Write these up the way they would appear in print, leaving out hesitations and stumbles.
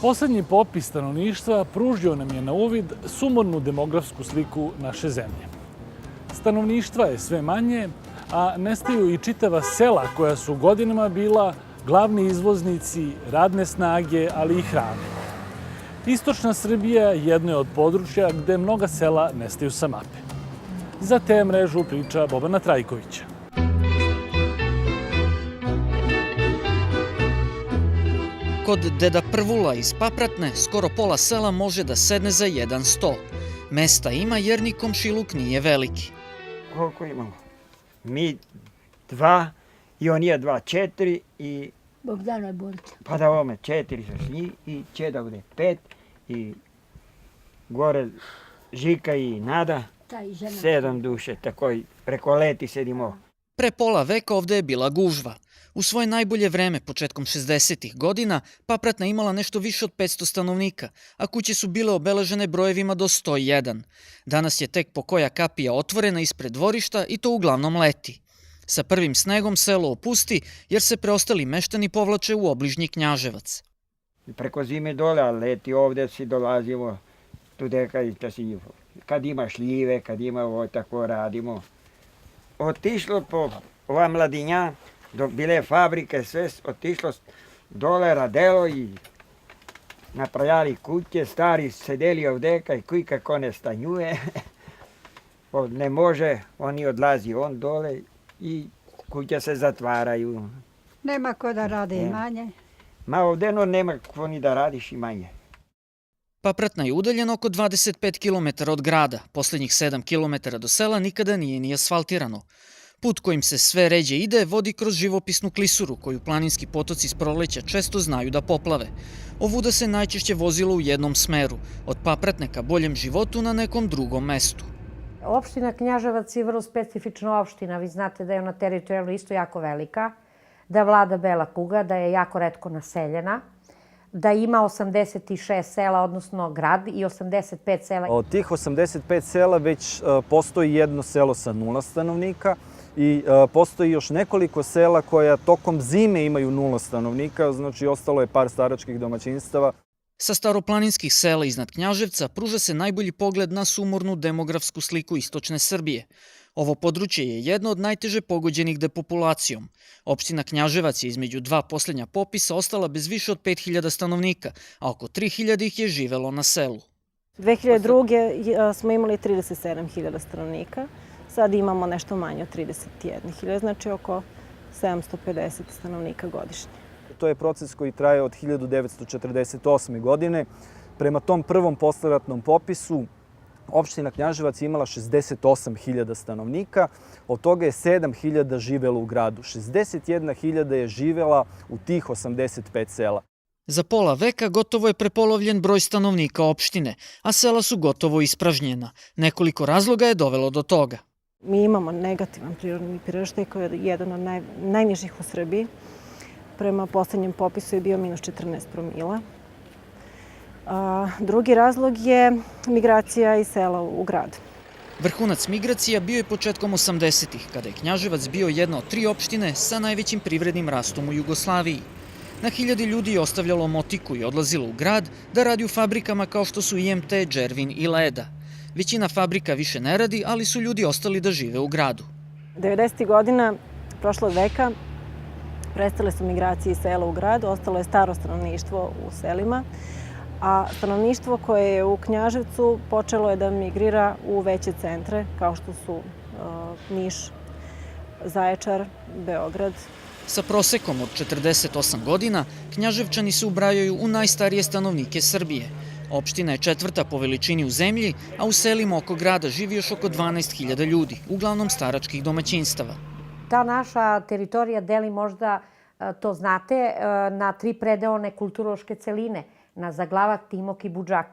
Poslednji popis stanovništva pružio nam je na uvid sumornu demografsku sliku naše zemlje. Stanovništva je sve manje, a nestaju i čitava sela koja su godinama bila glavni izvoznici radne snage, ali i hrane. Istočna Srbija jedno je od područja gde mnoga sela nestaju sa mape. Za te mrežu priča Bobana Trajkovića. Kod deda Prvula iz Papratne skoro pola sela može da sedne za jedan sto. Mesta ima jer ni komšiluk nije veliki. Koliko imamo? Mi dva i on je dva, četiri i... Bogdana je Borca. Pa da ovome četiri sa njih i Čeda ovde pet i gore Žika i Nada, 7 duše, tako i preko leti sedimo. Pre pola veka ovde je bila gužva. U svoje najbolje vreme, početkom 60-ih godina, Papratna imala nešto više od 500 stanovnika, a kuće su bile obeležene brojevima do 101. Danas je tek po koja kapija otvorena ispred dvorišta i to uglavnom leti. Sa prvim snegom selo opusti jer se preostali meštani povlače u obližnji Knjaževac. Preko zime dole, a leti ovde si dolazimo tu deka i kad ima šljive, kad ima ovo, tako radimo. Otišlo po ova mladinja, dok bile fabrike, sve otišlo dole radelo i napravljali kuće, stari sedeli ovdeka i kuj kako ne stanjuje. Ne može, oni odlazi on dole i kuće se zatvaraju. Nema ko da rade i manje. Ma ovde nema ko ni da radiš i manje. Papratna je udaljena oko 25 km od grada. Poslednjih 7 km do sela nikada nije ni asfaltirano. Put kojim se sve ređe ide vodi kroz živopisnu klisuru koju planinski potoci s proleća često znaju da poplave. Ovuda se najčešće vozilo u jednom smeru, od Papratne ka boljem životu na nekom drugom mestu. Opština Knjaževac je vrlo specifična opština. Vi znate da je ona teritorijalno isto jako velika, da vlada bela kuga, da je jako retko naseljena, da ima 86 sela, odnosno grad, i 85 sela. Od tih 85 sela već postoji jedno selo sa 0 stanovnika i postoji još nekoliko sela koja tokom zime imaju 0 stanovnika, znači ostalo je par staračkih domaćinstava. Sa staroplaninskih sela iznad Knjaževca pruža se najbolji pogled na sumornu demografsku sliku istočne Srbije. Ovo područje je jedno od najteže pogođenih depopulacijom. Opština Knjaževac je između dva poslednja popisa ostala bez više od 5000 stanovnika, a oko 3000 ih je živelo na selu. 2002. smo imali 37.000 stanovnika, sad imamo nešto manje od 31.000, znači oko 750 stanovnika godišnje. To je proces koji traje od 1948. godine. Prema tom prvom posleratnom popisu opština Knjaževac je imala 68.000 stanovnika, od toga je 7.000 živelo u gradu. 61.000 je živela u tih 85 sela. Za pola veka gotovo je prepolovljen broj stanovnika opštine, a sela su gotovo ispražnjena. Nekoliko razloga je dovelo do toga. Mi imamo negativan prirodni priraštaj koji je jedan od najnižih u Srbiji. Prema poslednjem popisu je bio minus 14 promila. Drugi razlog je migracija iz sela u grad. Vrhunac migracija bio je početkom 80-ih, kada je Knjaževac bio jedna od 3 opštine sa najvećim privrednim rastom u Jugoslaviji. Na hiljade ljudi je ostavljalo motiku i odlazilo u grad da radi u fabrikama kao što su IMT, Džervin i Leda. Većina fabrika više ne radi, ali su ljudi ostali da žive u gradu. 90. godina prošlog veka prestale su migracije iz sela u grad, ostalo je staro stanovništvo u selima, a stanovništvo koje je u Knjaževcu počelo je da migrira u veće centre kao što su Niš, Zaječar, Beograd. Sa prosekom od 48 godina, Knjaževčani se ubrajaju u najstarije stanovnike Srbije. Opština je 4. po veličini u zemlji, a u selima oko grada živi još oko 12.000 ljudi, uglavnom staračkih domaćinstava. Ta naša teritorija deli možda, to znate, na 3 predeone kulturološke celine, na Zaglavak, Timok i Budžak.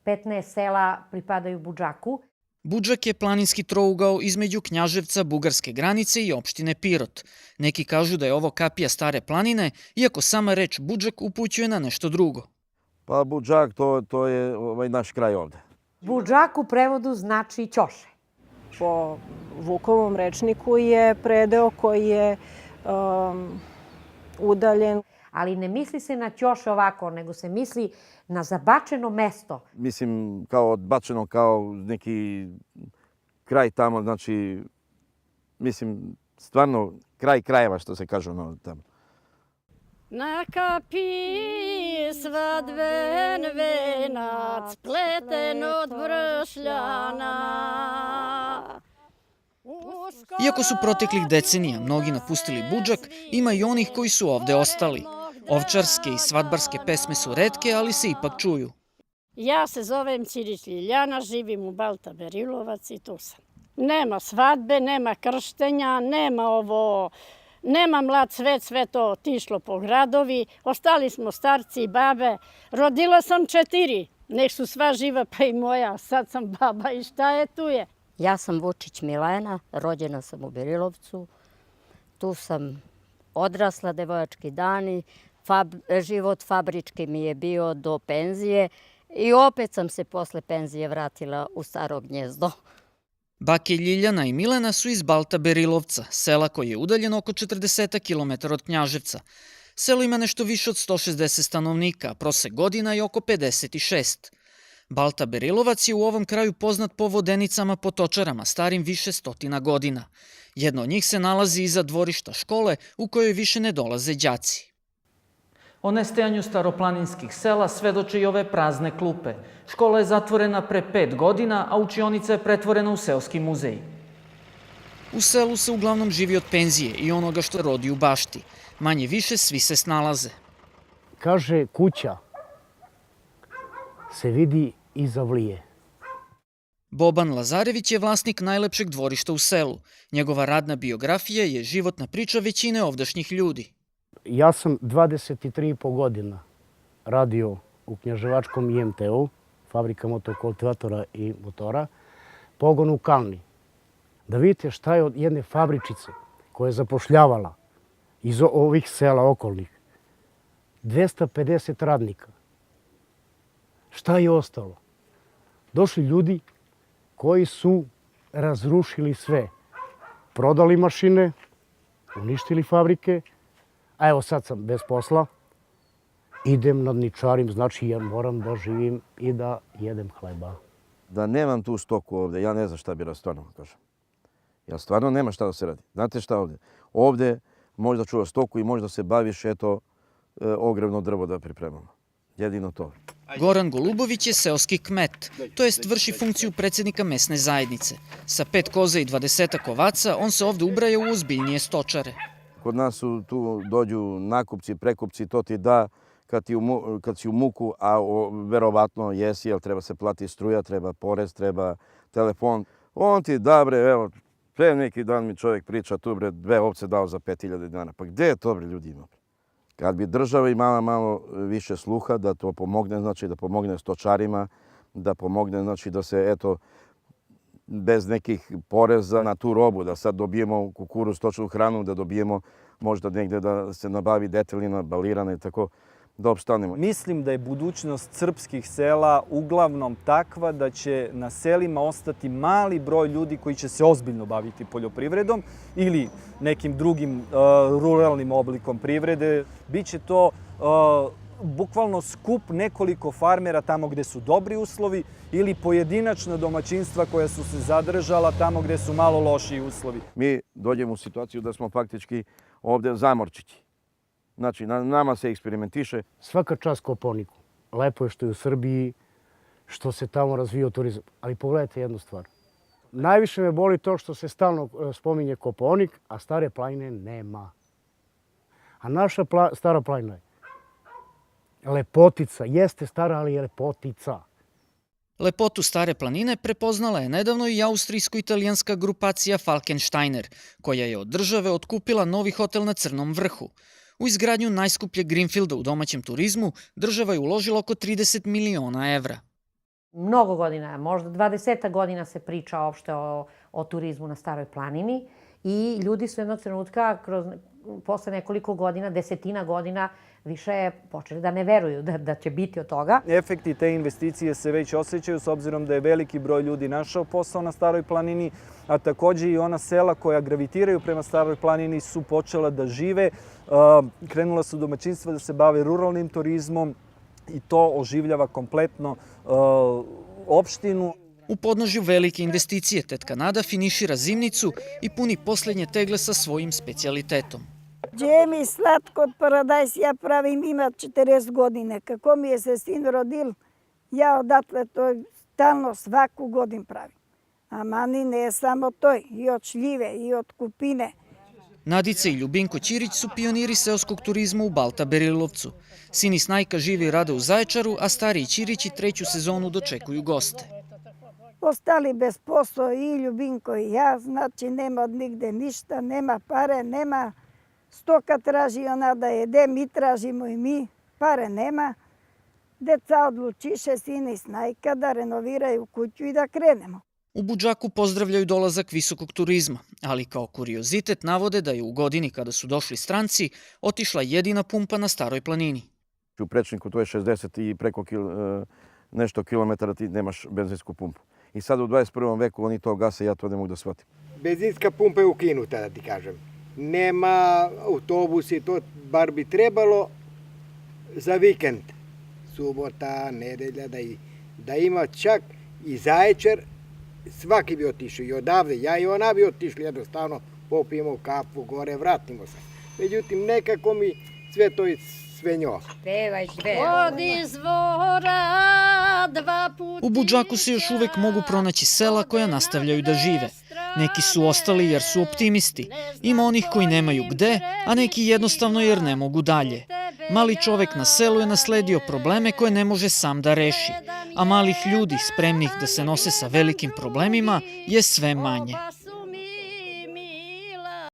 15 sela pripadaju Budžaku. Budžak je planinski trougao između Knjaževca, bugarske granice i opštine Pirot. Neki kažu da je ovo kapija Stare planine, iako sama reč Budžak upućuje na nešto drugo. Pa Budžak, to je naš kraj ovde. Budžak u prevodu znači ćoše. Po Vukovom rečniku je predeo koji je udaljen. Ali ne misli se na ćoše ovako, nego se misli na zabačeno mesto. Mislim, kao odbačeno, kao neki kraj tamo, znači, mislim, stvarno kraj krajeva, što se kaže ono tamo. Na kapi svadben venac pleten od bršljana. Iako su proteklih decenija mnogi napustili Budžak, ima i onih koji su ovde ostali. Ovčarske i svadbarske pesme su retke, ali se ipak čuju. Ja se zovem Cirić Ljiljana, živim u Balta Berilovac i tu sam. Nema svadbe, nema krštenja, nema mlad svet, sve to otišlo po gradovi. Ostali smo starci i babe. Rodila sam 4, nek su sva živa pa i moja. Sad sam baba i šta je tu je. Ja sam Vučić Milena, rođena sam u Berilovcu. Tu sam odrasla, devojački dani. Život fabrički mi je bio do penzije i opet sam se posle penzije vratila u Staro Gnjezdo. Bake Ljiljana i Milena su iz Balta Berilovca, sela koje je udaljeno oko 40 km od Knjaževca. Selo ima nešto više od 160 stanovnika, a prosek godina je oko 56. Balta Berilovac je u ovom kraju poznat po vodenicama potočarama, starim više stotina godina. Jedno od njih se nalazi iza dvorišta škole u kojoj više ne dolaze đaci. O nestajanju staroplaninskih sela svedoče i ove prazne klupe. Škola je zatvorena pre 5 godina, a učionica je pretvorena u seoski muzej. U selu se uglavnom živi od penzije i onoga što rodi u bašti. Manje više svi se snalaze. Kaže, kuća se vidi iza vlije. Boban Lazarević je vlasnik najlepšeg dvorišta u selu. Njegova radna biografija je životna priča većine ovdašnjih ljudi. Ja sam 23,5 godina radio u Knjaževačkom IMT-u, fabrika motokultivatora i motora, pogon u Kalni. Da vidite šta je od jedne fabričice koja je zapošljavala iz ovih sela okolnih 250 radnika. Šta je ostalo? Došli ljudi koji su razrušili sve. Prodali mašine, uništili fabrike, a evo sad sam bez posla, idem nadničarim, znači ja moram da živim i da jedem hleba. Da nemam tu stoku ovde, ja ne znam šta bi stvarno kažem. Ja stvarno nema šta da se radi. Znate šta ovde? Ovde možda čuvaš stoku i možda se baviš, eto, ogrevno drvo da pripremamo. Jedino to. Goran Golubović je seoski kmet, to jest vrši funkciju predsjednika mesne zajednice. Sa 5 koza i 20 ovaca, on se ovde ubraja u ozbiljnije stočare. Kod nas su tu dođu nakupci, prekupci, to ti da kad si u muku, a verovatno jesi, jer treba se plati struja, treba porez, treba telefon. On ti da, bre, evo, pre neki dan mi čovjek priča tu, bre, 2 ovce dao za 5.000 dinara. Pa gde je to, bre, ljudi ima? Kad bi država imala malo više sluha da to pomogne, znači da pomogne stočarima, da pomogne, znači da se, eto, bez nekih poreza na tu robu, da sad dobijemo kukuruz, stočnu hranu, da dobijemo možda negde da se nabavi detelina, balirana i tako, da opstanemo. Mislim da je budućnost srpskih sela uglavnom takva da će na selima ostati mali broj ljudi koji će se ozbiljno baviti poljoprivredom ili nekim drugim ruralnim oblikom privrede. Biće to bukvalno skup nekoliko farmera tamo gde su dobri uslovi ili pojedinačna domaćinstva koja su se zadržala tamo gde su malo lošiji uslovi. Mi dođemo u situaciju da smo faktički ovde zamorčići. Znači, na nama se eksperimentiše. Svaka čast Kopaoniku. Lepo je što je u Srbiji, što se tamo razvio turizam. Ali pogledajte jednu stvar. Najviše me boli to što se stalno spominje Kopaonik, a Stare planine nema. A naša Stara planina je lepotica. Jeste stara, ali je lepotica. Lepotu Stare planine prepoznala je nedavno i austrijsko-italijanska grupacija Falkensteiner, koja je od države otkupila novi hotel na Crnom vrhu. U izgradnju najskupljeg greenfielda u domaćem turizmu država je uložila oko 30 miliona evra. Mnogo godina, možda 20 godina se priča uopšte o turizmu na Staroj planini i ljudi su jednog trenutka, posle nekoliko godina, desetina godina, više počeli da ne veruju da će biti od toga. Efekti te investicije se već osjećaju s obzirom da je veliki broj ljudi našao posao na Staroj planini, a takođe i ona sela koja gravitiraju prema Staroj planini su počela da žive. Krenula su domaćinstva da se bave ruralnim turizmom i to oživljava kompletno opštinu. U podnožju velike investicije tetka Nada finišira zimnicu i puni posljednje tegle sa svojim specijalitetom. Džemi slatko od paradajz ja pravim, ima 40 godine. Kako mi je se sin rodil, ja odatle to stalno svaku godin pravim. A mani ne samo to, i od šljive, i od kupine. Nadica i Ljubinko Ćirić su pioniri seoskog turizma u Balta Berilovcu. Sin i snajka živi i rade u Zaječaru, a stariji Ćirići 3. sezonu dočekuju goste. Ostali bez posla i Ljubinko i ja, znači nema od nigde ništa, nema pare, nema stoka traži ona da jede, mi tražimo i mi, pare nema. Deca odlučiše, sin i snajka, da renoviraju kuću i da krenemo. U Budžaku pozdravljaju dolazak visokog turizma, ali kao kuriozitet navode da je u godini kada su došli stranci otišla jedina pumpa na Staroj planini. U Prečniku to je 60 i preko nešto kilometara ti nemaš benzinsku pumpu. I sad u 21. veku oni to gase, ja to ne mogu da shvatim. Benzinska pumpa je ukinuta, da ti kažem. Nema autobusi, to bar bi trebalo za vikend. Subota, nedelja, da ima čak i Zaječar, svaki bi otišao i odavde, ja i ona bi otišli jednostavno, popijemo kafu, gore, vratimo se. Međutim, nekako mi sve to sve njo. Od izvora dva puta. U Budžaku se još uvek mogu pronaći sela koja nastavljaju da žive. Neki su ostali jer su optimisti. Ima onih koji nemaju gde, a neki jednostavno jer ne mogu dalje. Mali čovek na selu je nasledio probleme koje ne može sam da reši, a malih ljudi spremnih da se nose sa velikim problemima je sve manje.